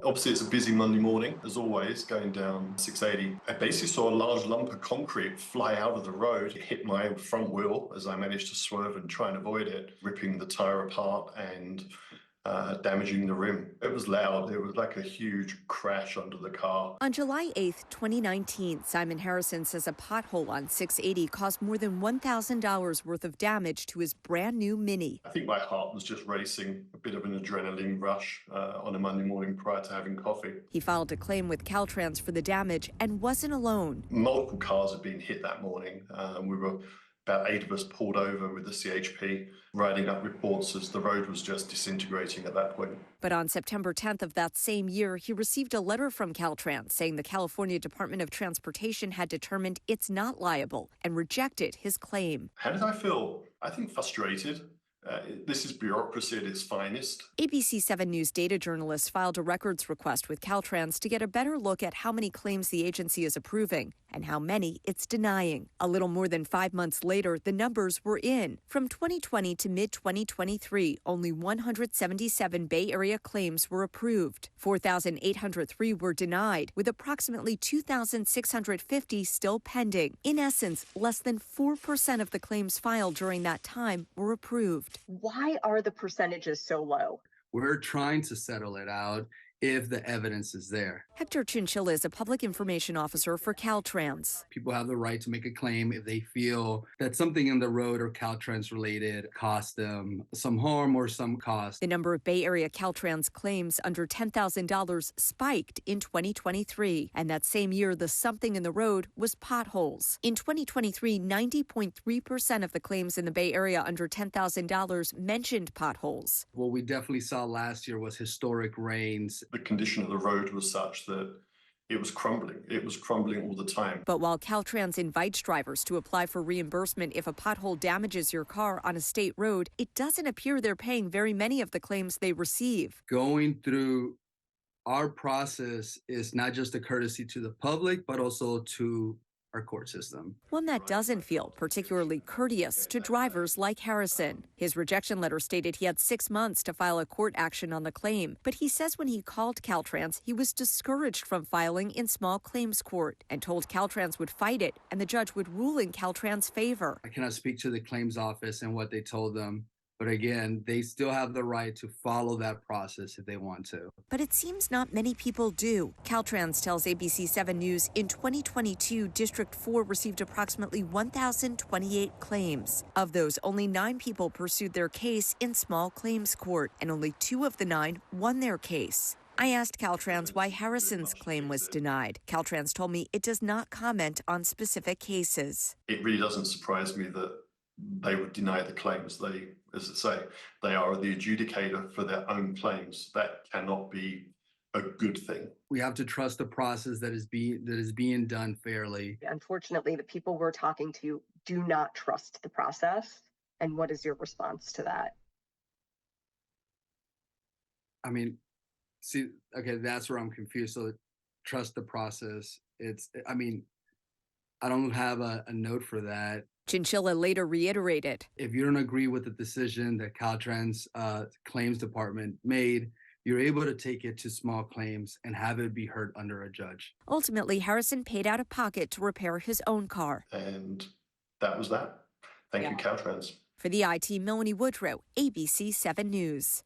Obviously, it's a busy Monday morning, as always, going down 680. I basically saw a large lump of concrete fly out of the road. It hit my front wheel as I managed to swerve and try and avoid it, ripping the tire apart and damaging the rim. It was loud. It was like a huge crash under the car. On July 8th, 2019, Simon Harrison says a pothole on 680 caused more than $1,000 worth of damage to his brand new Mini. I think my heart was just racing, a bit of an adrenaline rush on a Monday morning prior to having coffee. He filed a claim with Caltrans for the damage and wasn't alone. Multiple cars had been hit that morning. We were about 8 of us pulled over with the CHP, writing up reports as the road was just disintegrating at that point. But on September 10th of that same year, he received a letter from Caltrans saying the California Department of Transportation had determined it's not liable and rejected his claim. How did I feel? I think frustrated. This is bureaucracy at its finest. ABC 7 News data journalists filed a records request with Caltrans to get a better look at how many claims the agency is approving and how many it's denying. A little more than 5 months later, the numbers were in. From 2020 to mid-2023, only 177 Bay Area claims were approved. 4,803 were denied, with approximately 2,650 still pending. In essence, less than 4% of the claims filed during that time were approved. Why are the percentages so low? We're trying to settle it out if the evidence is there. Hector Chinchilla is a public information officer for Caltrans. People have the right to make a claim if they feel that something in the road or Caltrans related caused them some harm or some cost. The number of Bay Area Caltrans claims under $10,000 spiked in 2023. And that same year, the something in the road was potholes. In 2023, 90.3% of the claims in the Bay Area under $10,000 mentioned potholes. What we definitely saw last year was historic rains. The condition of the road was such that it was crumbling. It was crumbling all the time. But while Caltrans invites drivers to apply for reimbursement if a pothole damages your car on a state road, it doesn't appear they're paying very many of the claims they receive. Going through our process is not just a courtesy to the public, but also to our court system. One that doesn't feel particularly courteous to drivers like Harrison. His rejection letter stated he had 6 months to file a court action on the claim, but he says when he called Caltrans, he was discouraged from filing in small claims court and told Caltrans would fight it and the judge would rule in Caltrans' favor. I cannot speak to the claims office and what they told them. But again, they still have the right to follow that process if they want to. But it seems not many people do. Caltrans tells ABC 7 News in 2022, District 4 received approximately 1,028 claims. Of those, only 9 people pursued their case in small claims court, and only 2 of the 9 won their case. I asked Caltrans why Harrison's claim was denied. Caltrans told me it does not comment on specific cases. It really doesn't surprise me that they would deny the claims. They, as I say, they are the adjudicator for their own claims. That cannot be a good thing. We have to trust the process that is being done fairly. Unfortunately, the people we're talking to do not trust the process. And what is your response to that? I mean, see, okay, that's where I'm confused. So trust the process. I don't have a note for that. Chinchilla later reiterated. If you don't agree with the decision that Caltrans claims department made, you're able to take it to small claims and have it be heard under a judge. Ultimately, Harrison paid out of pocket to repair his own car. And that was that. Thank you, Caltrans. For the IT, Melanie Woodrow, ABC 7 News.